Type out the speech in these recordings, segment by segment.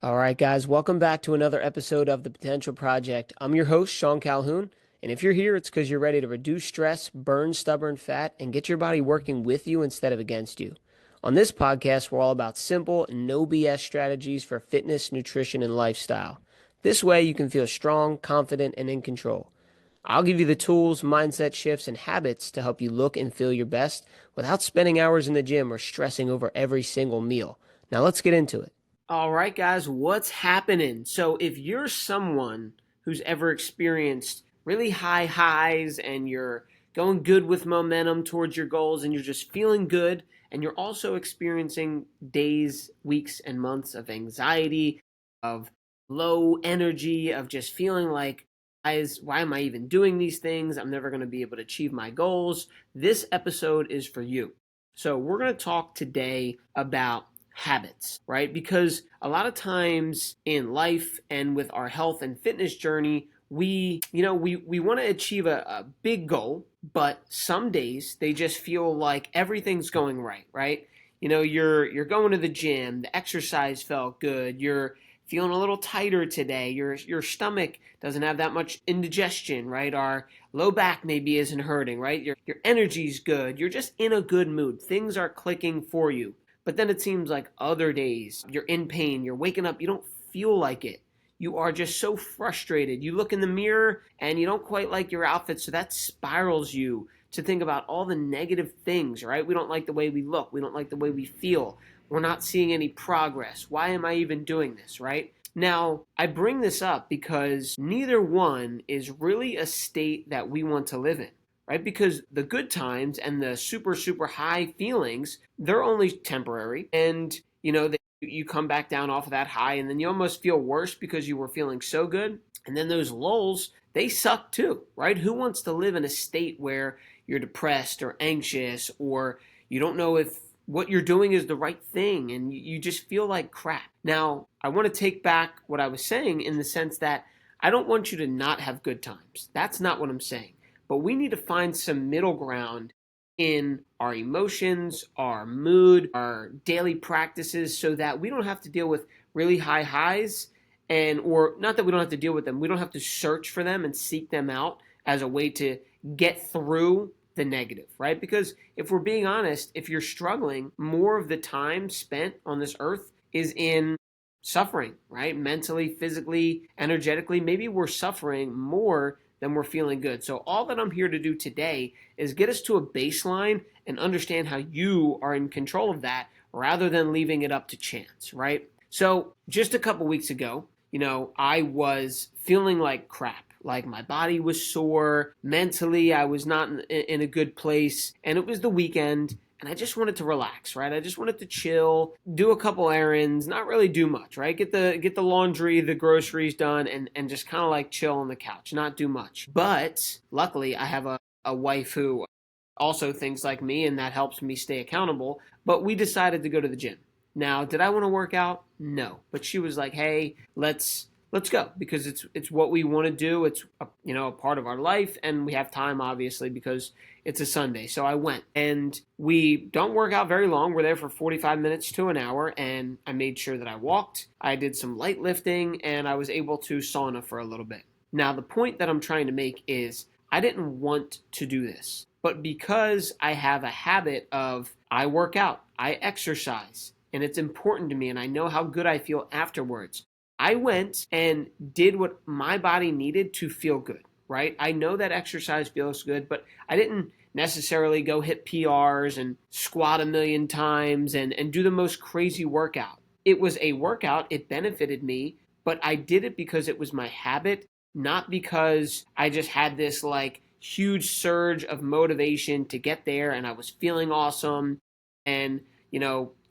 All right, guys, welcome back to another episode of The Potential Project. I'm your host, Sean Calhoun, and if you're here, it's because you're ready to reduce stress, burn stubborn fat, and get your body working with you instead of against you. On this podcast, we're all about simple, no BS strategies for fitness, nutrition, and lifestyle. This way, you can feel strong, confident, and in control. I'll give you the tools, mindset shifts, and habits to help you look and feel your best without spending hours in the gym or stressing over every single meal. Now, let's get into it. All right, guys, what's happening? So, if you're someone who's ever experienced really high highs and you're going good with momentum towards your goals and you're just feeling good, and you're also experiencing days, weeks, and months of anxiety, of low energy, of just feeling like, why am I even doing these things? I'm never going to be able to achieve my goals. This episode is for you. So, we're going to talk today about habits, right? Because a lot of times in life and with our health and fitness journey, we want to achieve a big goal, but some days they just feel like everything's going right, right? You're going to the gym, the exercise felt good, you're feeling a little tighter today, your stomach doesn't have that much indigestion, right? Our low back maybe isn't hurting, right? Your energy's good, you're just in a good mood, things are clicking for you. But then it seems like other days you're in pain, you're waking up, you don't feel like it. You are just so frustrated. You look in the mirror and you don't quite like your outfit, so that spirals you to think about all the negative things, right? We don't like the way we look, we don't like the way we feel. We're not seeing any progress. Why am I even doing this, right? Now, I bring this up because neither one is really a state that we want to live in, right? Because the good times and the super, super high feelings, they're only temporary. And, you come back down off of that high and then you almost feel worse because you were feeling so good. And then those lulls, they suck too, right? Who wants to live in a state where you're depressed or anxious or you don't know if what you're doing is the right thing and you just feel like crap? Now, I want to take back what I was saying in the sense that I don't want you to not have good times. That's not what I'm saying. But we need to find some middle ground in our emotions, our mood, our daily practices so that we don't have to deal with really high highs and or not that we don't have to deal with them. We don't have to search for them and seek them out as a way to get through the negative, right? Because if we're being honest, if you're struggling, more of the time spent on this earth is in suffering, right? Mentally, physically, energetically. Maybe we're suffering more than we're feeling good. So, all that I'm here to do today is get us to a baseline and understand how you are in control of that rather than leaving it up to chance, right? So, just a couple weeks ago, I was feeling like crap. Like my body was sore. Mentally, I was not in a good place. And it was the weekend and I just wanted to relax, right? I just wanted to chill, do a couple errands, not really do much, right? Get the laundry, the groceries done, and just kind of like chill on the couch, not do much. But luckily, I have a wife who also thinks like me, and that helps me stay accountable. But we decided to go to the gym. Now, did I want to work out? No. But she was like, "Hey, let's go because it's what we want to do. It's a part of our life, and we have time obviously because it's a Sunday." So I went, and we don't work out very long. We're there for 45 minutes to an hour, and I made sure that I walked. I did some light lifting, and I was able to sauna for a little bit. Now, the point that I'm trying to make is I didn't want to do this, but because I have a habit of I work out, I exercise, and it's important to me, and I know how good I feel afterwards. I went and did what my body needed to feel good, right? I know that exercise feels good, but I didn't necessarily go hit PRs and squat a million times and do the most crazy workout. It was a workout, it benefited me, but I did it because it was my habit, not because I just had this like huge surge of motivation to get there and I was feeling awesome and,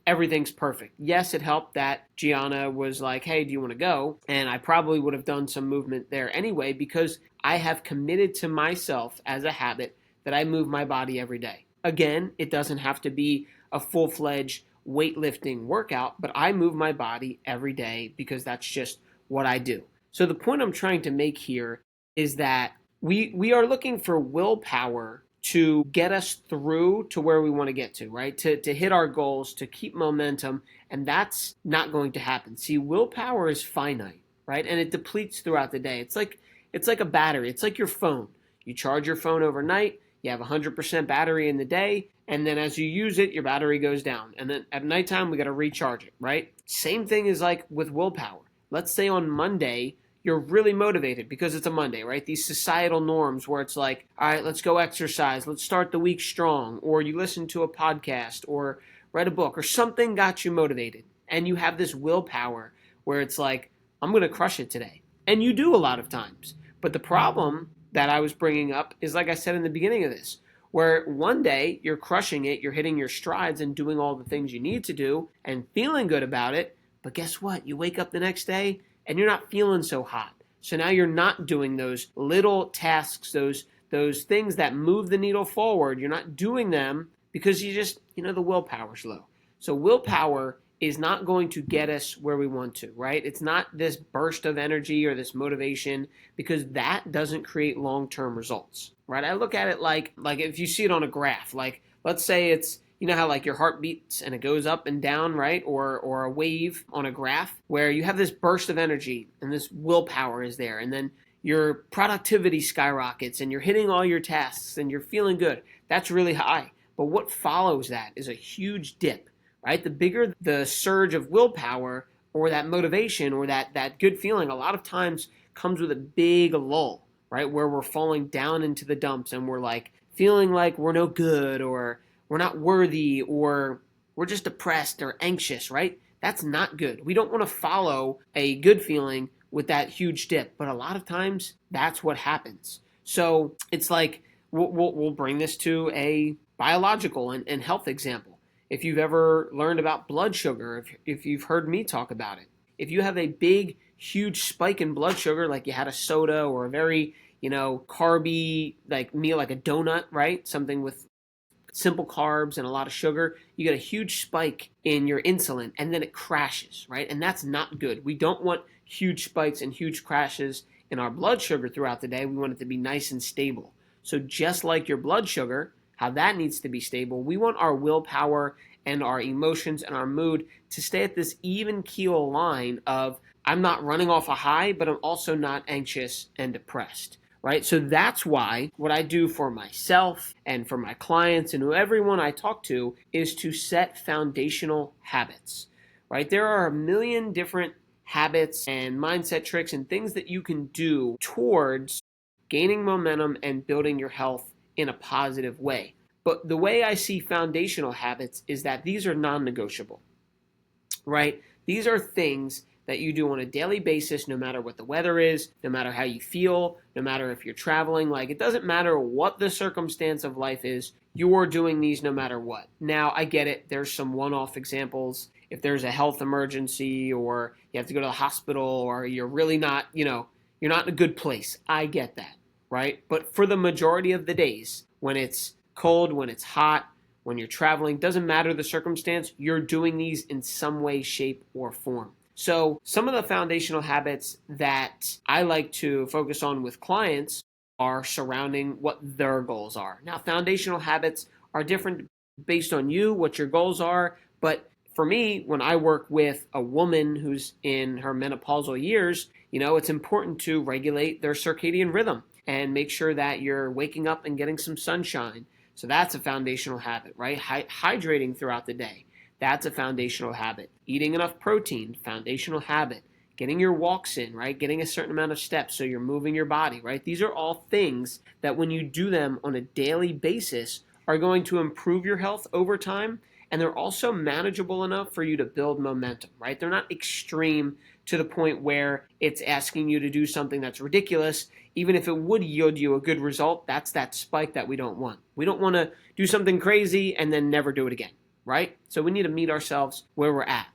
everything's perfect. Yes, it helped that Gianna was like, "Hey, do you want to go?" And I probably would have done some movement there anyway because I have committed to myself as a habit that I move my body every day. Again, it doesn't have to be a full-fledged weightlifting workout, but I move my body every day because that's just what I do. So the point I'm trying to make here is that we are looking for willpower to get us through to where we want to get to, right? To hit our goals, to keep momentum, and that's not going to happen. See, willpower is finite, right? And it depletes throughout the day. It's like a battery. It's like your phone. You charge your phone overnight, you have 100% battery in the day, and then as you use it, your battery goes down. And then at nighttime, we got to recharge it, right? Same thing is like with willpower. Let's say on Monday, you're really motivated because it's a Monday, right? These societal norms where it's like, all right, let's go exercise, let's start the week strong, or you listen to a podcast or read a book or something got you motivated. And you have this willpower where it's like, I'm going to crush it today. And you do a lot of times. But the problem that I was bringing up is, like I said in the beginning of this, where one day you're crushing it, you're hitting your strides and doing all the things you need to do and feeling good about it. But guess what? You wake up the next day and you're not feeling so hot. So now you're not doing those little tasks, those things that move the needle forward. You're not doing them because the willpower's low. So willpower is not going to get us where we want to, right? It's not this burst of energy or this motivation, because that doesn't create long-term results, right? I look at it like if you see it on a graph, like let's say it's, you know how like your heart beats and it goes up and down, right? Or a wave on a graph where you have this burst of energy and this willpower is there, and then your productivity skyrockets and you're hitting all your tasks and you're feeling good. That's really high. But what follows that is a huge dip, right? The bigger the surge of willpower or that motivation or that good feeling, a lot of times comes with a big lull, right? Where we're falling down into the dumps and we're like feeling like we're no good, or we're not worthy, or we're just depressed or anxious, right? That's not good. We don't want to follow a good feeling with that huge dip, but a lot of times that's what happens. So it's like we'll bring this to a biological and health example. If you've ever learned about blood sugar, if you've heard me talk about it, if you have a big, huge spike in blood sugar, like you had a soda or a very, carby like meal, like a donut, right? Something with simple carbs and a lot of sugar, you get a huge spike in your insulin and then it crashes, right? And that's not good. We don't want huge spikes and huge crashes in our blood sugar throughout the day. We want it to be nice and stable. So just like your blood sugar, how that needs to be stable, we want our willpower and our emotions and our mood to stay at this even keel line of, I'm not running off a high, but I'm also not anxious and depressed. Right? So that's why what I do for myself and for my clients and everyone I talk to is to set foundational habits, right? There are a million different habits and mindset tricks and things that you can do towards gaining momentum and building your health in a positive way. But the way I see foundational habits is that these are non-negotiable, right? These are things that you do on a daily basis, no matter what the weather is, no matter how you feel, no matter if you're traveling. Like, it doesn't matter what the circumstance of life is, you're doing these no matter what. Now, I get it. There's some one-off examples. If there's a health emergency or you have to go to the hospital or you're really not, you're not in a good place. I get that, right? But for the majority of the days, when it's cold, when it's hot, when you're traveling, doesn't matter the circumstance, you're doing these in some way, shape, or form. So some of the foundational habits that I like to focus on with clients are surrounding what their goals are. Now, foundational habits are different based on you, what your goals are. But for me, when I work with a woman who's in her menopausal years, it's important to regulate their circadian rhythm and make sure that you're waking up and getting some sunshine. So that's a foundational habit, right? Hydrating throughout the day. That's a foundational habit. Eating enough protein, foundational habit. Getting your walks in, right? Getting a certain amount of steps so you're moving your body, right? These are all things that when you do them on a daily basis are going to improve your health over time, and they're also manageable enough for you to build momentum, right? They're not extreme to the point where it's asking you to do something that's ridiculous. Even if it would yield you a good result, that's that spike that we don't want. We don't want to do something crazy and then never do it again. Right? So we need to meet ourselves where we're at.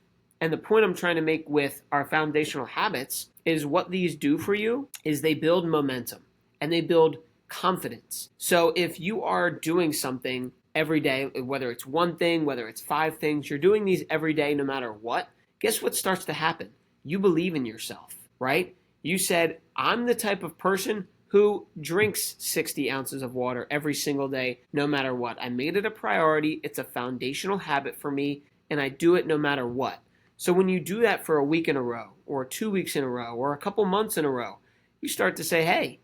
And the point I'm trying to make with our foundational habits is what these do for you is they build momentum and they build confidence. So if you are doing something every day, whether it's one thing, whether it's 5 things, you're doing these every day no matter what, guess what starts to happen? You believe in yourself, right? You said, I'm the type of person who drinks 60 ounces of water every single day, no matter what. I made it a priority. It's a foundational habit for me, and I do it no matter what. So when you do that for a week in a row, or 2 weeks in a row, or a couple months in a row, you start to say, hey,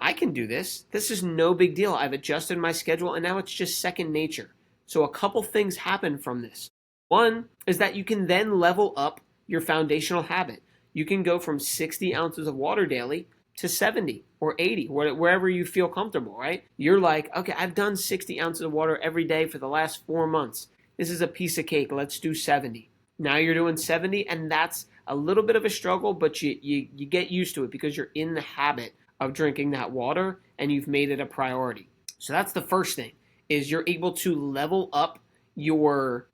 I can do this. This is no big deal. I've adjusted my schedule, and now it's just second nature. So a couple things happen from this. One is that you can then level up your foundational habit. You can go from 60 ounces of water daily to 70 or 80, wherever you feel comfortable, right? You're like, okay, I've done 60 ounces of water every day for the last 4 months. This is a piece of cake. Let's do 70. Now you're doing 70, and that's a little bit of a struggle, but you get used to it because you're in the habit of drinking that water and you've made it a priority. So that's the first thing, is you're able to level up your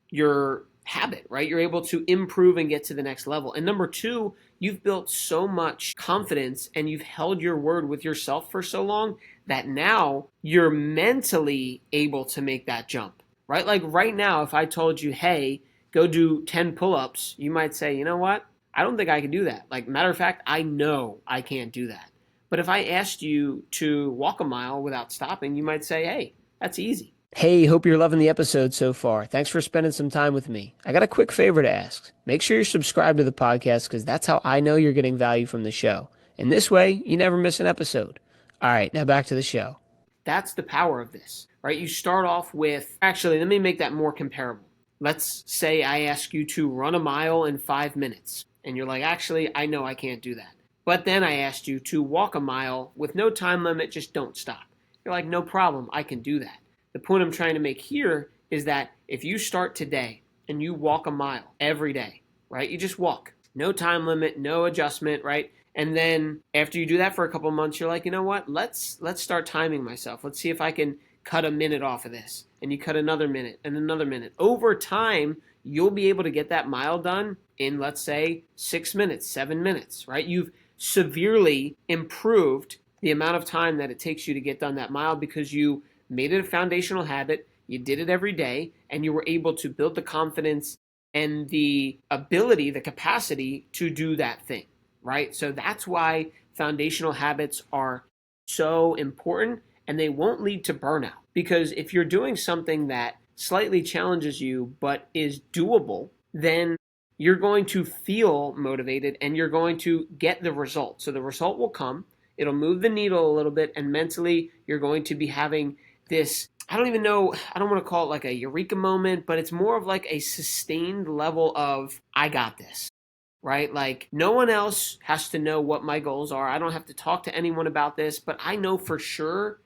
habit, right? You're able to improve and get to the next level. And number two, you've built so much confidence and you've held your word with yourself for so long that now you're mentally able to make that jump, right? Like right now, if I told you, hey, go do 10 pull-ups, you might say, you know what? I don't think I can do that. Like, matter of fact, I know I can't do that. But if I asked you to walk a mile without stopping, you might say, hey, that's easy. Hey, hope you're loving the episode so far. Thanks for spending some time with me. I got a quick favor to ask. Make sure you're subscribed to the podcast because that's how I know you're getting value from the show. And this way, you never miss an episode. All right, now back to the show. That's the power of this, right? You start off with, actually, let me make that more comparable. Let's say I ask you to run a mile in 5 minutes. And you're like, actually, I know I can't do that. But then I asked you to walk a mile with no time limit, just don't stop. You're like, no problem, I can do that. The point I'm trying to make here is that if you start today and you walk a mile every day, right? You just walk, no time limit, no adjustment, right? And then after you do that for a couple months, you're like, you know what? Let's start timing myself. Let's see if I can cut a minute off of this. And you cut another minute and another minute. Over time, you'll be able to get that mile done in, let's say, 6 minutes, 7 minutes, right? You've severely improved the amount of time that it takes you to get done that mile because you made it a foundational habit, you did it every day, and you were able to build the confidence and the ability, the capacity to do that thing, right? So that's why foundational habits are so important, and they won't lead to burnout. Because if you're doing something that slightly challenges you but is doable, then you're going to feel motivated and you're going to get the result. So the result will come, it'll move the needle a little bit, and mentally you're going to be having this, I don't even know, I don't want to call it like a eureka moment, but it's more of like a sustained level of, I got this, right? Like no one else has to know what my goals are. I don't have to talk to anyone about this, but I know for sure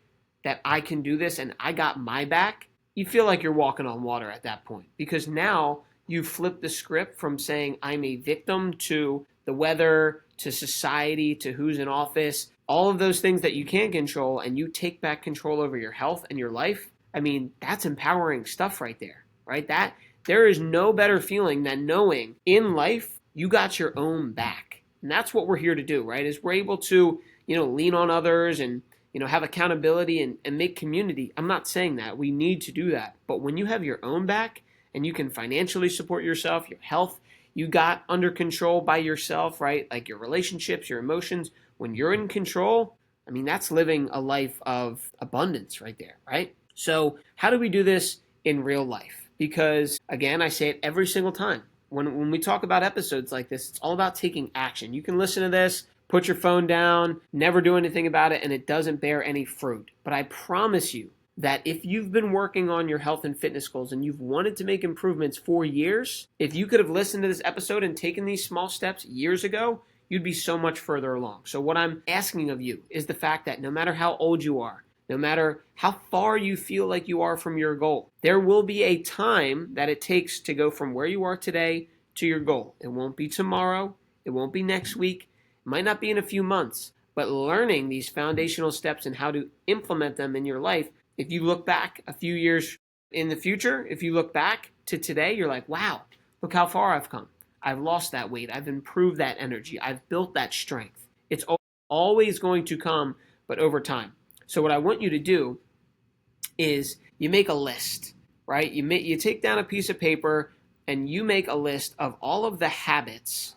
that I can do this and I got my back. You feel like you're walking on water at that point because now you flip the script from saying I'm a victim to the weather, to society, to who's in office, all of those things that you can't control, and you take back control over your health and your life. I mean, that's empowering stuff right there, right? That there is no better feeling than knowing in life you got your own back. And that's what we're here to do, right? Is we're able to, lean on others and, have accountability and make community. I'm not saying that. We need to do that. But when you have your own back and you can financially support yourself, your health, you got under control by yourself, right? Like your relationships, your emotions. When you're in control, I mean, that's living a life of abundance right there, right? So how do we do this in real life? Because again, I say it every single time. When we talk about episodes like this, it's all about taking action. You can listen to this, put your phone down, never do anything about it, and it doesn't bear any fruit. But I promise you that if you've been working on your health and fitness goals and you've wanted to make improvements for years, if you could have listened to this episode and taken these small steps years ago, you'd be so much further along. So what I'm asking of you is the fact that no matter how old you are, no matter how far you feel like you are from your goal, there will be a time that it takes to go from where you are today to your goal. It won't be tomorrow. It won't be next week. It might not be in a few months. But learning these foundational steps and how to implement them in your life, if you look back a few years in the future, if you look back to today, you're like, wow, look how far I've come. I've lost that weight. I've improved that energy. I've built that strength. It's always going to come, but over time. So what I want you to do is you make a list, right? You take down a piece of paper and you make a list of all of the habits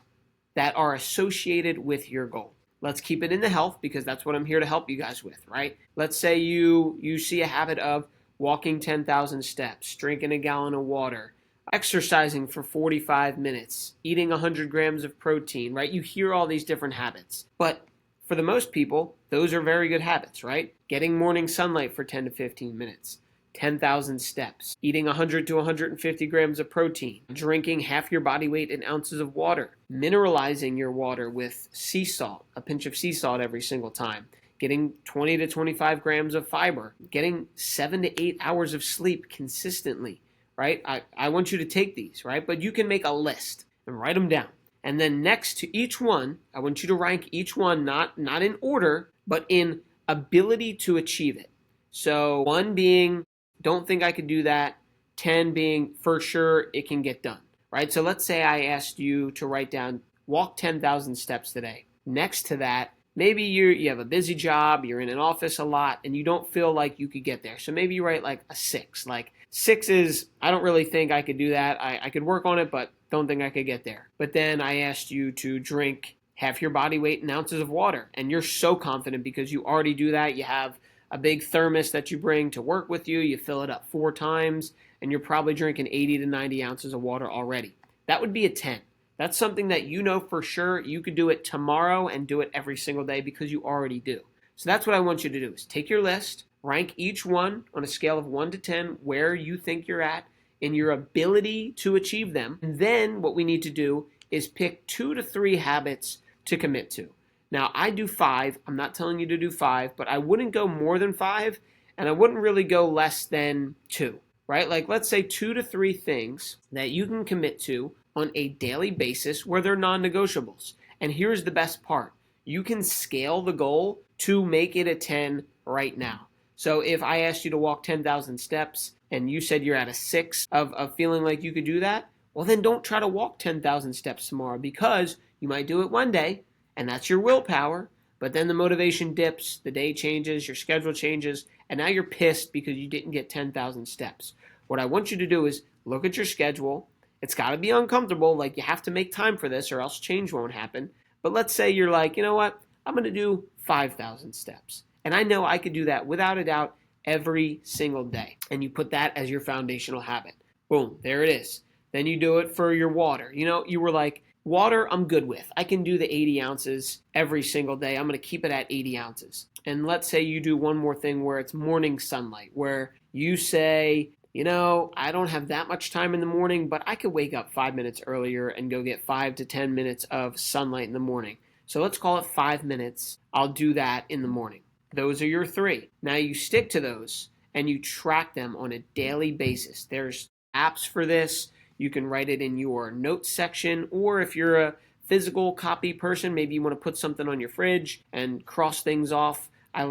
that are associated with your goal. Let's keep it in the health because that's what I'm here to help you guys with, right? Let's say you see a habit of walking 10,000 steps, drinking a gallon of water, exercising for 45 minutes, eating 100 grams of protein, right? You hear all these different habits. But for the most people, those are very good habits, right? Getting morning sunlight for 10 to 15 minutes, 10,000 steps, eating 100 to 150 grams of protein, drinking half your body weight in ounces of water, mineralizing your water with sea salt, a pinch of sea salt every single time, getting 20 to 25 grams of fiber, getting 7 to 8 hours of sleep consistently, right? I want you to take these, right? But you can make a list and write them down. And then next to each one, I want you to rank each one not in order, but in ability to achieve it. So 1 being, don't think I could do that. 10 being, for sure it can get done, right? So let's say I asked you to write down, walk 10,000 steps today. Next to that, maybe you have a busy job, you're in an office a lot, and you don't feel like you could get there. So maybe you write like a 6. Like 6 is, I don't really think I could do that. I could work on it, but don't think I could get there. But then I asked you to drink half your body weight in ounces of water. And you're so confident because you already do that. You have a big thermos that you bring to work with you. You fill it up 4 times, and you're probably drinking 80 to 90 ounces of water already. That would be a 10. That's something that you know for sure you could do it tomorrow and do it every single day because you already do. So that's what I want you to do is take your list, rank each one on a scale of 1 to 10 where you think you're at in your ability to achieve them. And then what we need to do is pick 2 to 3 habits to commit to. Now, I do 5. I'm not telling you to do 5, but I wouldn't go more than 5, and I wouldn't really go less than 2, right? Like, let's say 2 to 3 things that you can commit to on a daily basis where they're non-negotiables. And here's the best part. You can scale the goal to make it a 10 right now. So if I asked you to walk 10,000 steps and you said you're at a 6 of feeling like you could do that, well, then don't try to walk 10,000 steps tomorrow because you might do it one day, and that's your willpower, but then the motivation dips, the day changes, your schedule changes, and now you're pissed because you didn't get 10,000 steps. What I want you to do is look at your schedule. It's got to be uncomfortable, like you have to make time for this or else change won't happen. But let's say you're like, you know what, I'm going to do 5,000 steps. And I know I could do that without a doubt every single day. And you put that as your foundational habit. Boom, there it is. Then you do it for your water. You know, you were like, water, I'm good with. I can do the 80 ounces every single day. I'm going to keep it at 80 ounces. And let's say you do one more thing where it's morning sunlight, where you say, you know, I don't have that much time in the morning, but I could wake up 5 minutes earlier and go get 5 to 10 minutes of sunlight in the morning. So let's call it 5 minutes. I'll do that in the morning. Those are your 3. Now you stick to those and you track them on a daily basis. There's apps for this. You can write it in your notes section, or if you're a physical copy person, maybe you want to put something on your fridge and cross things off. I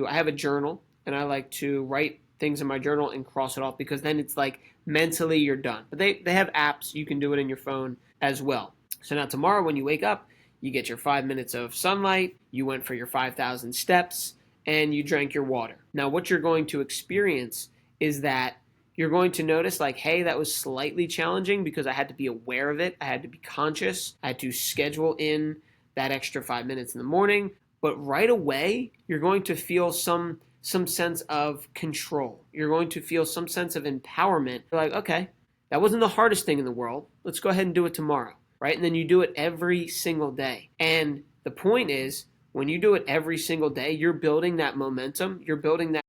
have a journal, and I like to write things in my journal and cross it off because then it's like mentally you're done. But they have apps. You can do it in your phone as well. So now tomorrow when you wake up, you get your 5 minutes of sunlight, you went for your 5,000 steps, and you drank your water. Now what you're going to experience is that you're going to notice like, hey, that was slightly challenging because I had to be aware of it. I had to be conscious. I had to schedule in that extra 5 minutes in the morning. But right away, you're going to feel some sense of control. You're going to feel some sense of empowerment. You're like, okay, that wasn't the hardest thing in the world. Let's go ahead and do it tomorrow, right? And then you do it every single day. And the point is, when you do it every single day, you're building that momentum. You're building that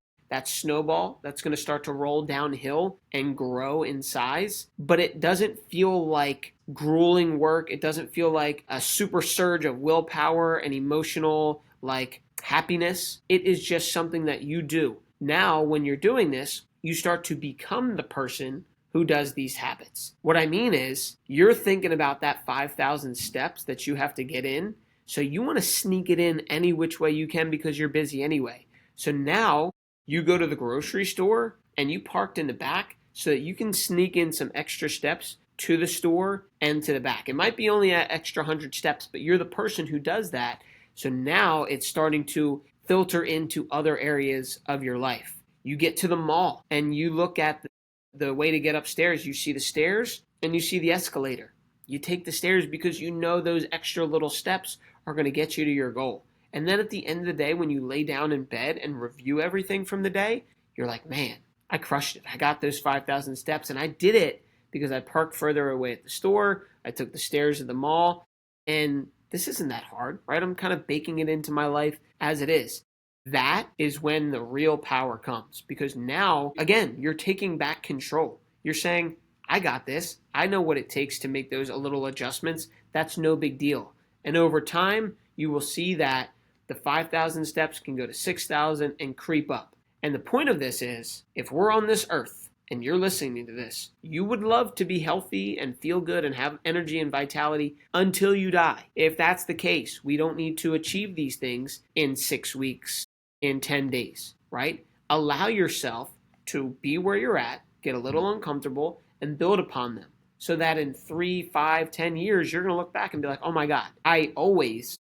snowball that's going to start to roll downhill and grow in size, but it doesn't feel like grueling work. It doesn't feel like a super surge of willpower and emotional like happiness. It is just something that you do. Now, when you're doing this, you start to become the person who does these habits. What I mean is you're thinking about that 5,000 steps that you have to get in. So you want to sneak it in any which way you can because you're busy anyway. So now you go to the grocery store and you parked in the back so that you can sneak in some extra steps to the store and to the back. It might be only an extra 100 steps, but you're the person who does that. So now it's starting to filter into other areas of your life. You get to the mall and you look at the way to get upstairs. You see the stairs and you see the escalator. You take the stairs because you know those extra little steps are going to get you to your goal. And then at the end of the day, when you lay down in bed and review everything from the day, you're like, man, I crushed it. I got those 5,000 steps, and I did it because I parked further away at the store. I took the stairs to the mall, and this isn't that hard, right? I'm kind of baking it into my life as it is. That is when the real power comes, because now, again, you're taking back control. You're saying, I got this. I know what it takes to make those little adjustments. That's no big deal. And over time, you will see that the 5,000 steps can go to 6,000 and creep up. And the point of this is, if we're on this earth and you're listening to this, you would love to be healthy and feel good and have energy and vitality until you die. If that's the case, we don't need to achieve these things in 6 weeks, in 10 days, right? Allow yourself to be where you're at, get a little uncomfortable, and build upon them, so that in 3, 5, 10 years, you're going to look back and be like, oh my God, I always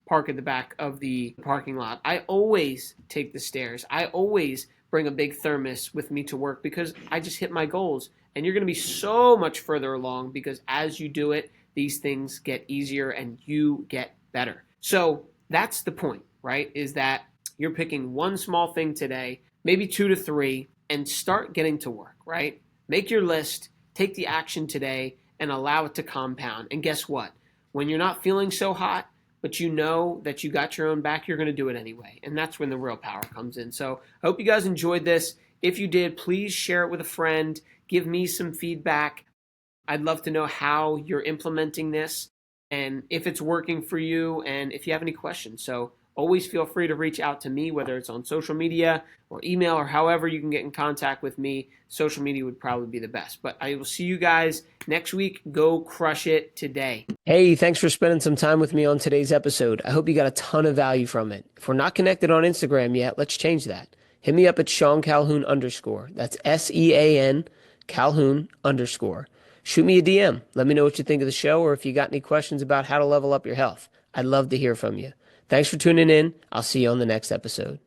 park at the back of the parking lot. I always take the stairs. I always bring a big thermos with me to work because I just hit my goals. And you're going to be so much further along because as you do it, these things get easier and you get better. So that's the point, right? Is that you're picking one small thing today, maybe 2 to 3, and start getting to work, right? Make your list, take the action today, and allow it to compound. And guess what? When you're not feeling so hot, but you know that you got your own back, you're going to do it anyway. And that's when the real power comes in. So I hope you guys enjoyed this. If you did, please share it with a friend. Give me some feedback. I'd love to know how you're implementing this and if it's working for you and if you have any questions. So always feel free to reach out to me, whether it's on social media or email or however you can get in contact with me. Social media would probably be the best. But I will see you guys next week. Go crush it today. Hey, thanks for spending some time with me on today's episode. I hope you got a ton of value from it. If we're not connected on Instagram yet, let's change that. Hit me up at Sean Calhoun _. That's SEAN Calhoun _. Shoot me a DM. Let me know what you think of the show or if you got any questions about how to level up your health. I'd love to hear from you. Thanks for tuning in. I'll see you on the next episode.